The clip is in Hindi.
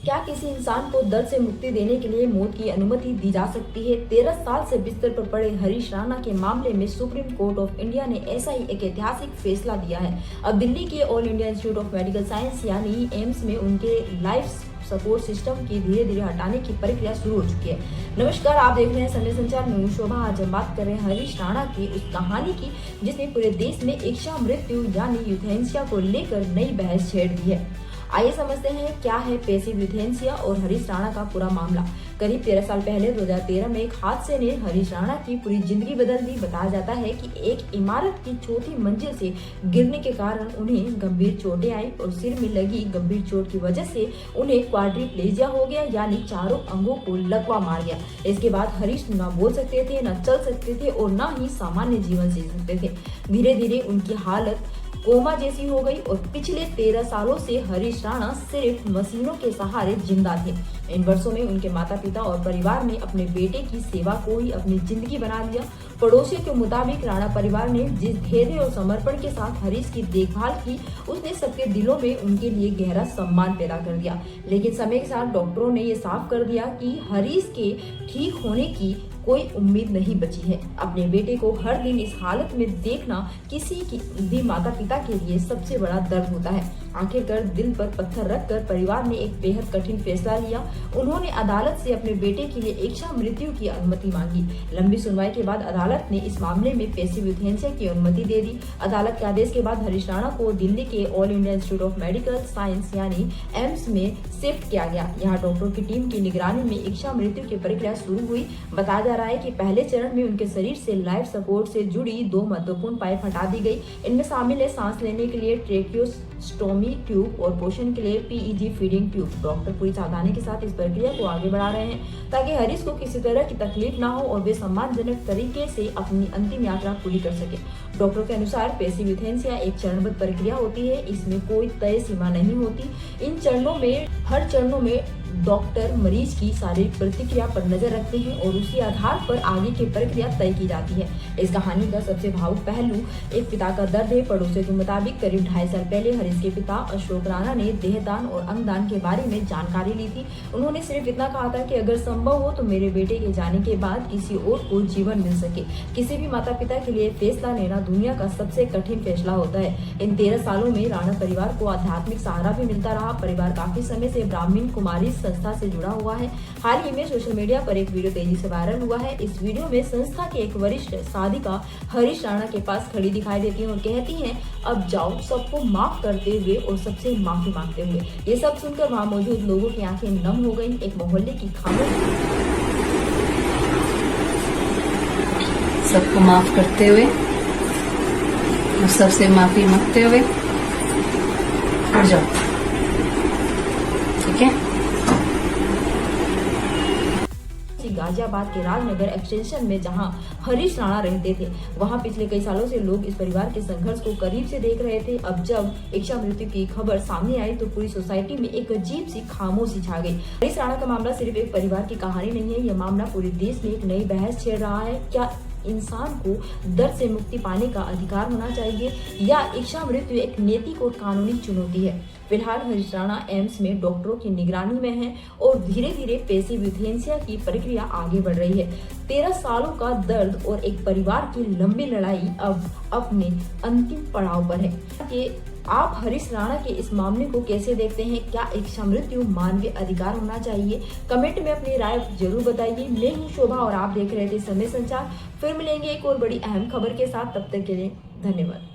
क्या किसी इंसान को दर्द से मुक्ति देने के लिए मौत की अनुमति दी जा सकती है? 13 साल से बिस्तर पर पड़े हरीश राणा के मामले में सुप्रीम कोर्ट ऑफ इंडिया ने ऐसा ही एक ऐतिहासिक फैसला दिया है। अब दिल्ली के all India institute of medical science यानी एम्स में उनके लाइफ सपोर्ट सिस्टम की धीरे धीरे हटाने की प्रक्रिया शुरू हो चुकी है। नमस्कार, आप देख रहे हैं समय संचार में शोभा। आज हम बात कर रहे हैं हरीश राणा की उस कहानी की जिसने पूरे देश में इच्छा मृत्यु यानी यूथेनेसिया को लेकर नई बहस छेड़ दी है। आइए समझते हैं क्या है पैसिव यूथेनेसिया और हरीश राणा का पूरा मामला। करीब 13 साल पहले 2013 में एक हादसे ने हरीश राणा की पूरी जिंदगी बदल दी। बताया जाता है कि एक इमारत की चौथी मंजिल से गिरने के कारण उन्हें गंभीर चोटें आई और सिर में लगी गंभीर चोट की वजह से उन्हें क्वाड्रिप्लेजिया हो गया, यानी चारों अंगों को लकवा मार गया। इसके बाद हरीश ना बोल सकते थे, ना चल सकते थे और ना ही सामान्य जीवन जी सकते थे। धीरे धीरे उनकी हालत कोमा जैसी हो गई और पिछले 13 सालों से हरीश राणा सिर्फ मशीनों के सहारे जिंदा थे। इन वर्षों में उनके माता पिता और परिवार ने अपने बेटे की सेवा को ही अपनी जिंदगी बना लिया। पड़ोसियों के मुताबिक राणा परिवार ने जिस धैर्य और समर्पण के साथ हरीश की देखभाल की, उसने सबके दिलों में उनके लिए गहरा सम्मान पैदा कर दिया। लेकिन समय के साथ डॉक्टरों ने ये साफ कर दिया कि हरीश के ठीक होने की कोई उम्मीद नहीं बची है। अपने बेटे को हर दिन इस हालत में देखना किसी की भी माता पिता के लिए सबसे बड़ा दर्द होता है। आखिरकार दिल पर पत्थर रखकर परिवार ने एक बेहद कठिन फैसला लिया। उन्होंने अदालत से अपने बेटे के लिए इच्छा मृत्यु की अनुमति मांगी। लंबी सुनवाई के बाद अदालत ने इस मामले में पैसिव यूथेनेसिया की अनुमति दे दी। अदालत के आदेश के बाद हरीश राणा को दिल्ली के all India institute of medical science यानी एम्स में शिफ्ट किया गया। यहाँ डॉक्टरों की टीम की निगरानी में इच्छा मृत्यु की प्रक्रिया शुरू हुई। बताया जा रहा है कि पहले चरण में उनके शरीर से लाइफ सपोर्ट से जुड़ी 2 महत्वपूर्ण पाइप हटा दी गई। इनमें शामिल है सांस लेने के लिए ट्रेकियोस्टोमी ट्यूब और पोषण के लिए पीईजी फीडिंग ट्यूब। डॉक्टर पूरी सावधानी के साथ इस प्रक्रिया को आगे बढ़ा रहे हैं ताकि हरीश को किसी तरह की तकलीफ ना हो और वे सम्मानजनक तरीके से अपनी अंतिम यात्रा पूरी कर सके। डॉक्टर के अनुसार पैसिव यूथेनेसिया एक चरणबद्ध प्रक्रिया होती है। इसमें कोई तय सीमा नहीं होती। इन चरणों में हर चरणों में डॉक्टर मरीज की शारीरिक प्रतिक्रिया पर नजर रखते हैं और उसी आधार पर आगे की प्रक्रिया तय की जाती है। इस कहानी का सबसे भावुक पहलू एक पिता का दर्द है। पड़ोसियों के मुताबिक करीब 2.5 साल पहले हरीश के पिता अशोक राणा ने देहदान और अंगदान के बारे में जानकारी ली थी। उन्होंने सिर्फ इतना कहा था कि अगर संभव हो तो मेरे बेटे के जाने के बाद किसी और को जीवन मिल सके। किसी भी माता पिता के लिए फैसला लेना दुनिया का सबसे कठिन फैसला होता है। इन 13 सालों में राणा परिवार को आध्यात्मिक सहारा भी मिलता रहा। परिवार काफी समय से ब्राह्मण कुमारी संस्था से जुड़ा हुआ है। हाल ही में सोशल मीडिया पर एक वीडियो तेजी से वायरल हुआ है। इस वीडियो में संस्था के एक वरिष्ठ साधिका हरीश राणा के पास खड़ी दिखाई देती है और कहती हैं, अब जाओ, सबको माफ करते हुए और सबसे माफी मांगते हुए। ये सब सुनकर वहां मौजूद लोगों की आंखें नम हो गईं। एक मोहल्ले की खामोशी सबको माफ करते हुए और सबसे माफी मांगते हुए उठ जाओ, ठीक है। गाजियाबाद के राजनगर एक्सटेंशन में जहां हरीश राणा रहते थे, वहां पिछले कई सालों से लोग इस परिवार के संघर्ष को करीब से देख रहे थे। अब जब इच्छा मृत्यु की खबर सामने आई तो पूरी सोसाइटी में एक अजीब सी खामोशी छा गई। हरीश राणा का मामला सिर्फ एक परिवार की कहानी नहीं है, यह मामला पूरे देश में एक नई बहस छेड़ रहा है। क्या इंसान को दर्द से मुक्ति पाने का अधिकार होना चाहिए या इच्छा मृत्यु एक नैतिक और कानूनी चुनौती है? फिलहाल हरीश राणा एम्स में डॉक्टरों की निगरानी में है और धीरे धीरे पैसिव यूथेनेसिया की प्रक्रिया आगे बढ़ रही है। 13 सालों का दर्द और एक परिवार की लंबी लड़ाई अब अपने अंतिम पड़ाव पर है। कि आप हरीश राणा के इस मामले को कैसे देखते हैं? क्या इच्छा मृत्यु मानवीय अधिकार होना चाहिए? कमेंट में अपनी राय जरूर बताइए। मैं हूँ शोभा और आप देख रहे थे समय संचार। फिर मिलेंगे एक और बड़ी अहम खबर के साथ। तब तक के लिए धन्यवाद।